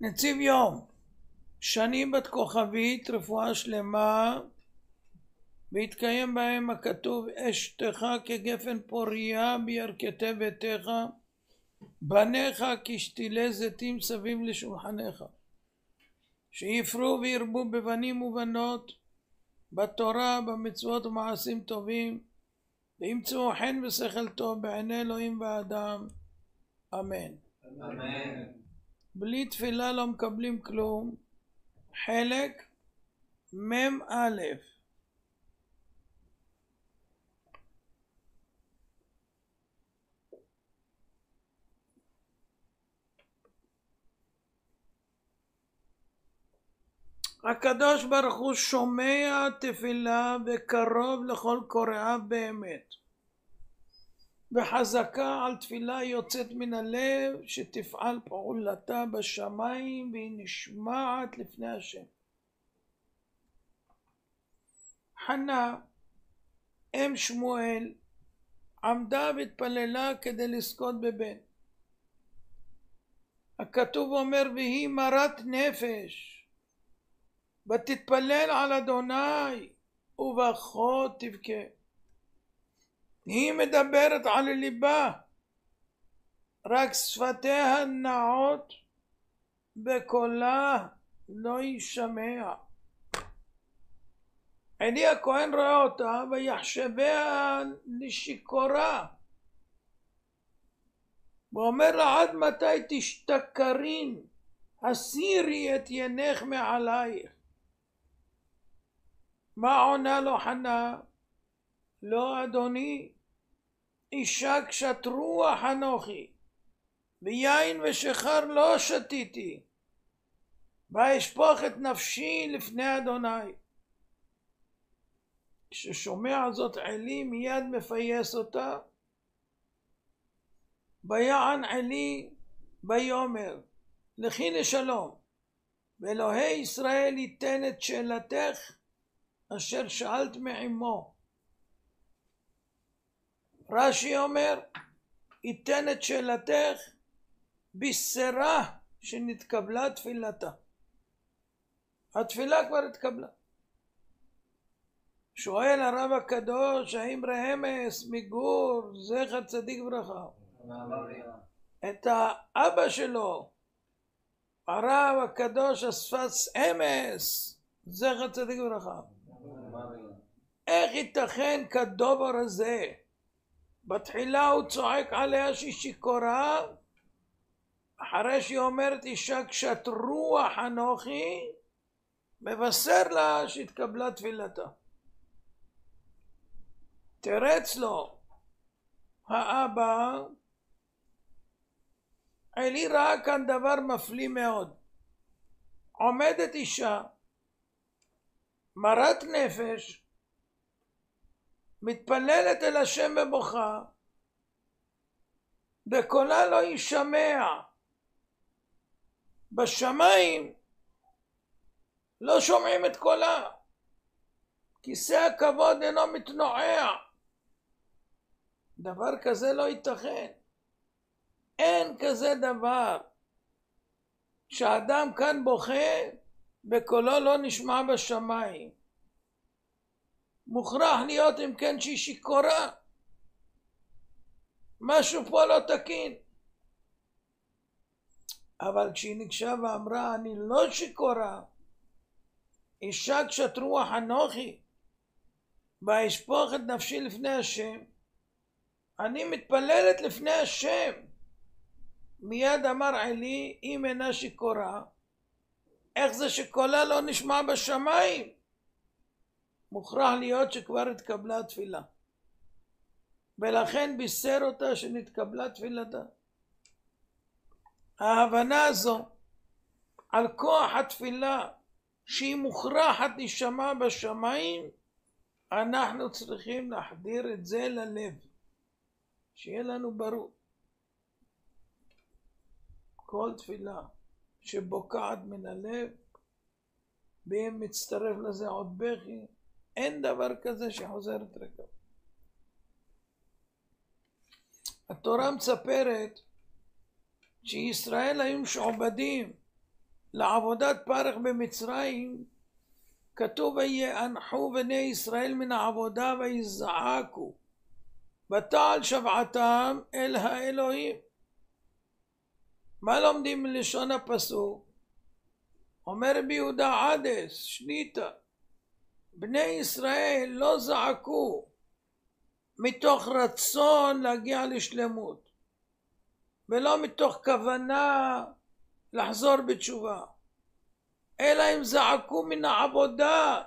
נציב יום, שנים בת כוכבית, רפואה שלמה, והתקיים בהם הכתוב אשתך כגפן פוריה בירכתי ביתך, בניך כשתילי זיתים סביב לשולחניך, שיפרו וירבו בבנים ובנות, בתורה, במצוות ומעשים טובים, וימצאו חן ושכל טוב בעיני אלוהים ואדם, אמן. אמן. בלי תפילה לא מקבלים כלום. חלק מ"א. הקדוש ברוך הוא שומע תפילה וקרוב לכל קוראיו באמת, וחזקה על תפילה יוצאת מן הלב שתפעל פעולתה בשמיים והיא נשמעת לפני השם. חנה אם שמואל עמדה והתפללה כדי לזכות בבן. הכתוב אומר והיא מרת נפש ותתפלל על אדוני ובכה תבכה. היא מדברת על ליבה, רק שפתיה נעות בקולה לא יישמע. עלי הכהן רואה אותה ויחשביה לשיכורה, ואומר לה עד מתי תשתכרין, הסירי את עינך מעלייך. מה עונה לו חנה? לא אדוני, אישה קשת רוח אנוכי, ויין ושיכר לא שתיתי, ואשפוך את נפשי לפני אדוני. כששומע זאת עלי מיד מפייס אותה, ויען עלי ויאמר לכי לשלום, ואלוהי ישראל ייתן את שאלתך אשר שאלת מעמו. רש"י אומר ייתן את שאלתך בשרה שנתקבלה תפילתה. התפילה כבר התקבלה. שואל הרב הקדוש האם רמז מגור זכר צדיק ברכה את האבא שלו הרב הקדוש אספס אמס זכר צדיק ברכה, איך ייתכן כדובר הזה? בתחילה הוא צועק עליה שהיא שיכורה, אחרי שהיא אומרת אישה קשת רוח אנוכי, מבשר לה שהתקבלה תפילתה. תרץ לו האבא, עלי ראה כאן דבר מפליא מאוד. עומדת אישה מרת נפש, מתפללת אל השם בבוכה, בקולה לא יישמע. בשמיים לא שומעים את קולה, כיסא הכבוד אינו מתנועע. דבר כזה לא ייתכן. אין כזה דבר שהאדם כאן בוכה בקולו לא נשמע בשמיים. מוכרח להיות אם כן שהיא שיכורה, משהו פה לא תקין. אבל כשהיא ניגשה ואמרה אני לא שיכורה, אישה קשת רוח אנוכי, ואשפוך את נפשי לפני השם, אני מתפללת לפני השם, מיד אמר עלי אם אינה שיכורה, איך זה שקולה לא נשמע בשמיים? מוכרח להיות שכבר התקבלה התפילה, ולכן בישר אותה שנתקבלה תפילתה. ההבנה הזו על כוח התפילה שהיא מוכרחת להישמע בשמיים, אנחנו צריכים להחדיר את זה ללב, שיהיה לנו ברור. כל תפילה שבוקעת מן הלב ואם מצטרף לזה עוד בכי, אין דבר כזה שחוזרת ריקה. התורה מספרת שישראל היו משועבדים לעבודת פרך במצרים, כתוב ויאנחו בני ישראל מן העבודה ויזעקו ותעל שבעתם אל האלוהים. מה לומדים מלשון הפסוק? אומר רבי יהודה עדס שליטה, בני ישראל לא זעקו מתוך רצון להגיע לשלמות, ולא מתוך כוונה לחזור בתשובה, אלא הם זעקו מן העבודה,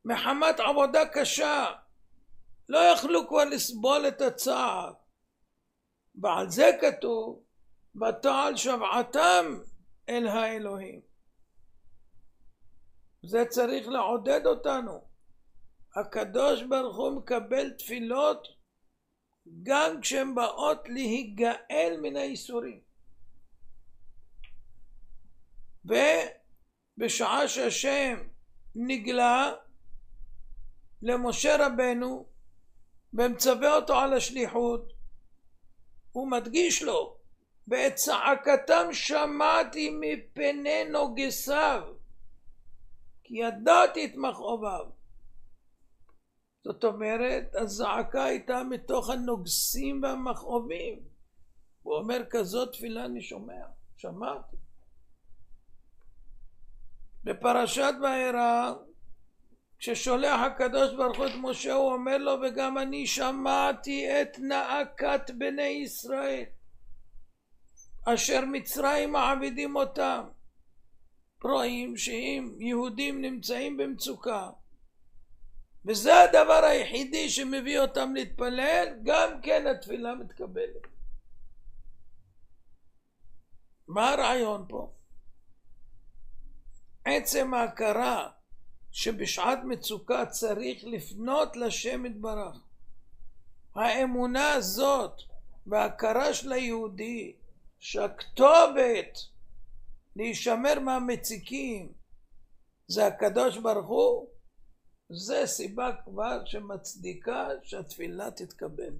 מחמת עבודה קשה, לא יכלו כבר לסבול את הצער, ועל זה כתוב ותעל שבעתם אל האלוהים. זה צריך לעודד אותנו. הקדוש ברוך הוא מקבל תפילות גם כשהן באות להיגאל מן האיסורים. ובשעה שהשם נגלה למשה רבנו ומצווה אותו על השליחות, הוא מדגיש לו, ואת צעקתם שמעתי מפני נוגסיו, כי ידעתי את מכאוביו. זאת אומרת, הזעקה הייתה מתוך הנוגסים והמכאובים. הוא אומר, כזאת תפילה אני שמעתי. בפרשת וארא, כששולח הקדוש ברוך הוא את משה, הוא אומר לו, וגם אני שמעתי את נאקת בני ישראל, אשר מצרים מעבידים אותם. רואים שאם יהודים נמצאים במצוקה, וזה הדבר היחידי שמביא אותם להתפלל, גם כן התפילה מתקבלת. מה הרעיון פה? עצם ההכרה שבשעת מצוקה צריך לפנות לשם יתברך. האמונה הזאת וההכרה של היהודי שהכתובת להישמר מהמציקים זה הקדוש ברוך הוא, זה סיבה כבר שמצדיקה שהתפילה תתקבל.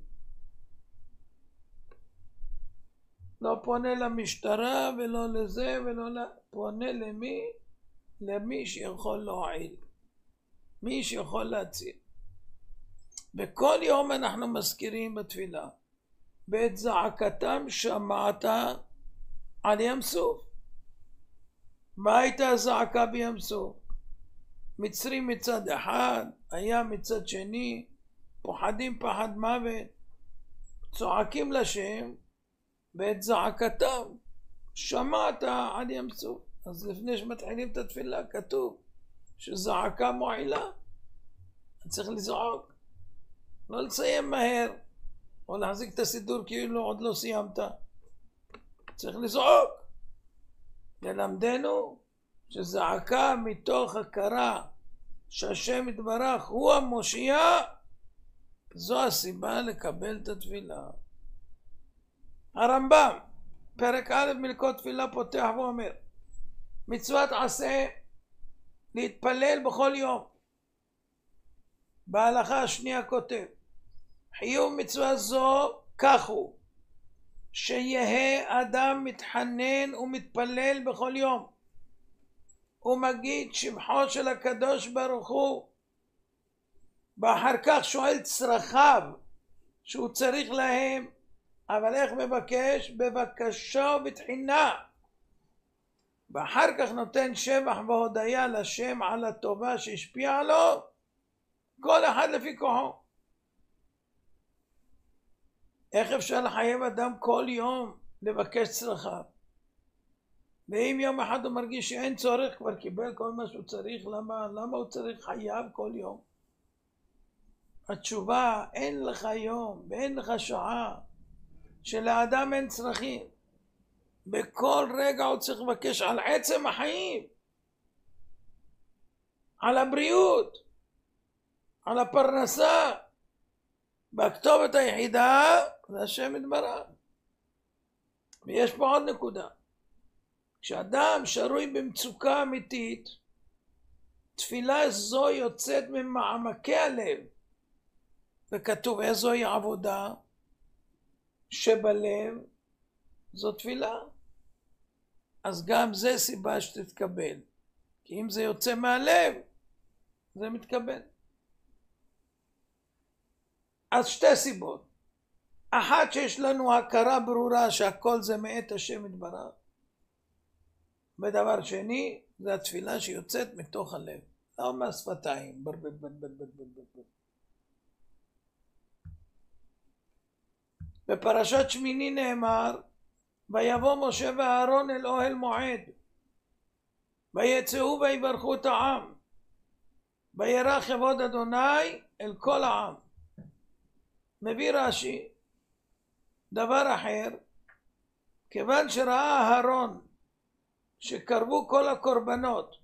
לא פונה למשטרה ולא לזה ולא פונה למי שיכול להועיל, מי שיכול להציל. בכל יום אנחנו מזכירים בתפילה, ואת זעקתם שמעת על ים סוף. מה הייתה הזעקה בים סוף? מצרים מצד אחד, הים מצד שני, פוחדים פחד מוות, צועקים לשם, ואת זעקתם שמעת על ים סוף. אז לפני שמתחילים את התפילה כתוב שזעקה מועילה, צריך לזעוק, לא לסיים מהר או להחזיק את הסידור כאילו עוד לא סיימת, צריך לזעוק. ללמדנו שזעקה מתוך הכרה שהשם יתברך הוא המושיע, זו הסיבה לקבל את התפילה. הרמב"ם פרק א' מלכות תפילה פותח ואומר, מצוות עשה להתפלל בכל יום. בהלכה השנייה כותב, חיוב מצווה זו כך הוא, שיהא אדם מתחנן ומתפלל בכל יום, ומגיד שבחו של הקדוש ברוך הוא, ואחר כך שואל צרכיו שהוא צריך להם, אבל איך מבקש? בבקשה ובתחינה, ואחר כך נותן שבח והודיה לשם על הטובה שהשפיעה לו, כל אחד לפי כוחו. איך אפשר לחייב אדם כל יום לבקש צרכיו? ואם יום אחד הוא מרגיש שאין צורך, כבר קיבל כל מה שהוא צריך, למה הוא צריך חייב כל יום? התשובה, אין לך יום ואין לך שעה שלאדם אין צרכים. בכל רגע הוא צריך לבקש על עצם החיים, על הבריאות, על הפרנסה. בכתובת היחידה זה השם יתברך. ויש פה עוד נקודה, כשאדם שרוי במצוקה אמיתית, תפילה זו יוצאת ממעמקי הלב, וכתוב איזוהי עבודה שבלב, זו תפילה. אז גם זה סיבה שתתקבל. כי אם זה יוצא מהלב, זה מתקבל. אז שתי סיבות. אחת, שיש לנו הכרה ברורה שהכל זה מאת השם יתברך. ודבר שני, זה התפילה שיוצאת מתוך הלב. לא מהשפתיים. בפרשת שמיני נאמר, ויבוא משה ואהרון אל אוהל מועד, ויצאו ויברכו את העם, וירא כבוד אדוני אל כל העם. מביא רש"י דבר אחר, כיוון שראה אהרון שקרבו כל הקורבנות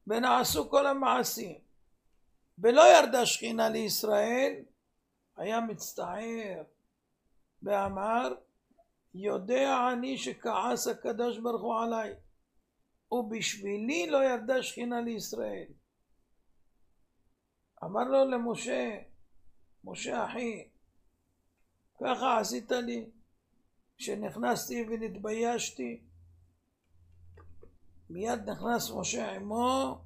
ונעשו כל המעשים ולא ירדה שכינה לישראל, היה מצטער ואמר, יודע אני שכעס הקדוש ברוך הוא עליי, ובשבילי לא ירדה שכינה לישראל. אמר לו למשה, משה אחי, ככה עשית לי, כשנכנסתי ונתביישתי, מיד נכנס משה עמו,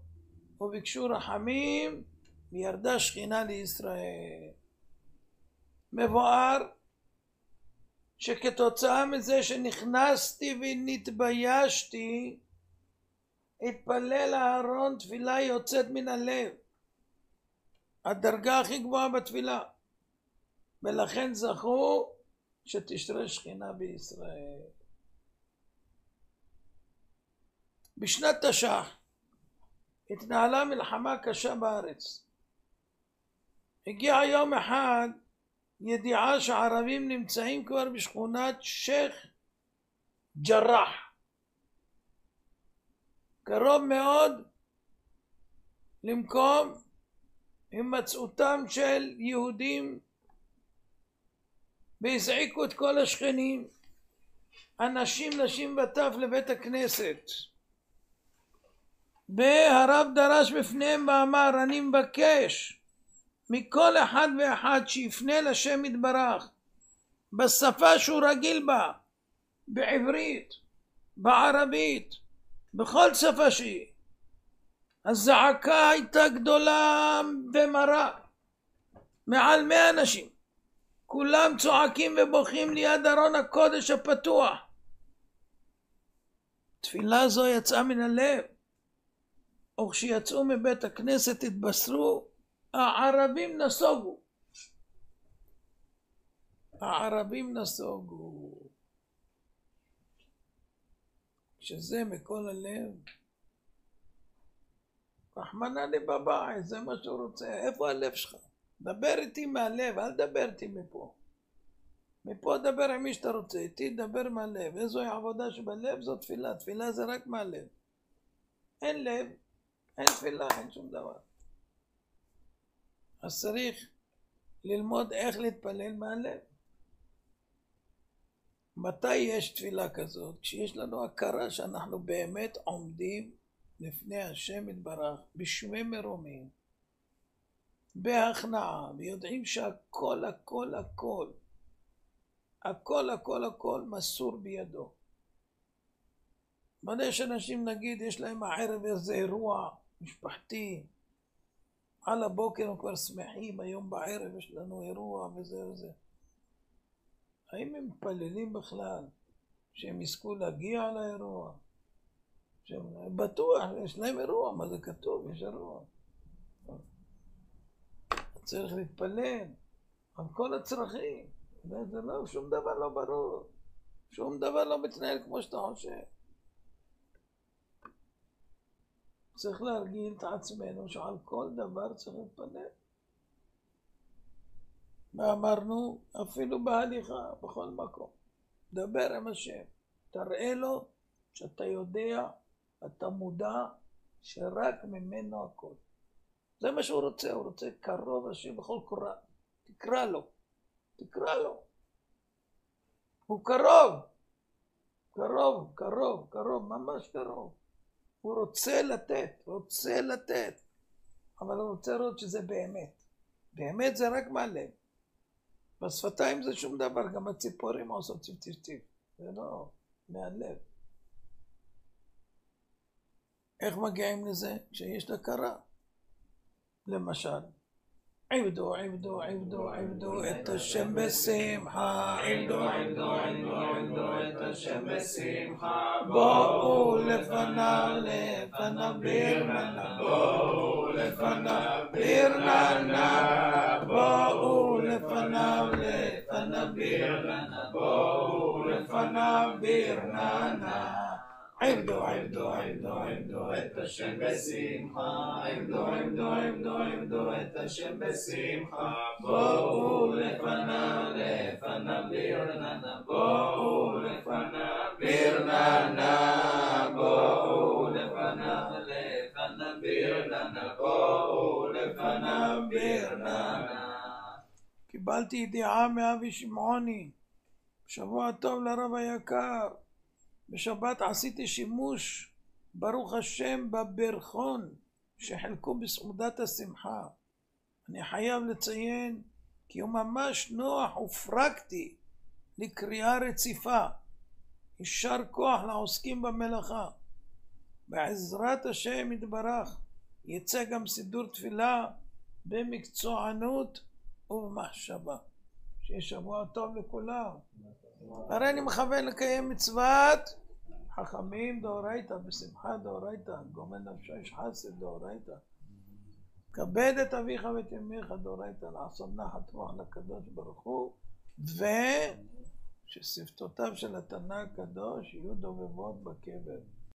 וביקשו רחמים, וירדה שכינה לישראל. מבואר, שכתוצאה מזה שנכנסתי ונתביישתי, התפלל אהרון תפילה יוצאת מן הלב, הדרגה הכי גבוהה בתפילה, ולכן זכו שתשרה שכינה בישראל. בשנת תש"ח התנהלה מלחמה קשה בארץ. הגיע יום אחד ידיעה שהערבים נמצאים כבר בשכונת שייח ג'ראח, קרוב מאוד למקום הימצאותם של יהודים, והזעיקו את כל השכנים, אנשים, נשים וטף, לבית הכנסת. והרב דרש בפניהם ואמר, אני מבקש מכל אחד ואחד שיפנה לשם יתברך בשפה שהוא רגיל בה, בעברית, בערבית, בכל שפה שהיא. הזעקה הייתה גדולה ומרה, מעל 100 אנשים, כולם צועקים ובוכים ליד ארון הקודש הפתוח. תפילה זו יצאה מן הלב, וכשיצאו מבית הכנסת התבשרו, הערבים נסוגו. הערבים נסוגו. כשזה מכל הלב, רחמנא ליבא, זה מה שהוא רוצה. איפה הלב שלך? דבר איתי מהלב, אל דבר איתי מפה. מפה דבר עם מי שאתה רוצה, איתי דבר מהלב. איזוהי עבודה שבלב? זו תפילה. תפילה זה רק מהלב. אין לב, אין תפילה, אין שום דבר. אז צריך ללמוד איך להתפלל מהלב. מתי יש תפילה כזאת? כשיש לנו הכרה שאנחנו באמת עומדים לפני השם יתברך בשמי מרומים, בהכנעה, ויודעים שהכל הכל הכל הכל הכל הכל מסור בידו. מדי שאנשים נגיד יש להם הערב איזה אירוע משפחתי, על הבוקר הם כבר שמחים, היום בערב יש לנו אירוע וזה וזה. האם הם מתפללים בכלל שהם יזכו להגיע לאירוע? בטוח, יש להם אירוע, מה זה כתוב? יש אירוע. צריך להתפלל על כל הצרכים. זה לא, שום דבר לא ברור. שום דבר לא מתנהל כמו שאתה חושב. צריך להרגיל את עצמנו שעל כל דבר צריך להתפלל. ואמרנו, אפילו בהליכה, בכל מקום. דבר עם השם. תראה לו שאתה יודע, אתה מודע, שרק ממנו הכל. זה מה שהוא רוצה, הוא רוצה קרוב השם בכל קורא. תקרא לו, תקרא לו. הוא קרוב, קרוב, קרוב, קרוב, ממש קרוב. הוא רוצה לתת, רוצה לתת. אבל הוא רוצה לראות שזה באמת. באמת זה רק מהלב. בשפתיים זה שום דבר, גם הציפורים עושות ציפ ציפ ציפ. זה לא, מהלב. איך מגיעים לזה? כשיש הכרה. למשל, עבדו, עבדו, עבדו, עבדו את השם בשמחה, עבדו, עבדו, עבדו, עבדו את השם בשמחה, בואו לפניו, לפניו ברננה, בואו לפניו ברננה, בואו לפניו, לפניו ברננה, בואו לפניו ברננה. עבדו, עבדו, עבדו, עבדו את השם בשמחה, עבדו, עבדו, עבדו, עבדו את השם בשמחה, בואו לפניו, לפניו ברננה, בואו לפניו ברננה, בואו לפניו, לפניו ברננה, בואו לפניו ברננה. קיבלתי ידיעה מאבי שמעוני, שבוע טוב לרב היקר. בשבת עשיתי שימוש, ברוך השם, בברכון שחלקו בסעודת השמחה. אני חייב לציין כי הוא ממש נוח ופרקטי לקריאה רציפה. יישר כוח לעוסקים במלאכה. בעזרת השם יתברך יצא גם סידור תפילה במקצוענות ובמחשבה. שיהיה שבוע טוב לכולם. הרי אני מכוון לקיים מצוות חכמים דאורייתא, בשמחה דאורייתא, גומל נפשו איש חסד דאורייתא, כבד את אביך ואת אמך דאורייתא, לעשות נחת רוח לקדוש ברוך הוא, וששפתותיו של התנא הקדוש יהיו דובבות בקבר.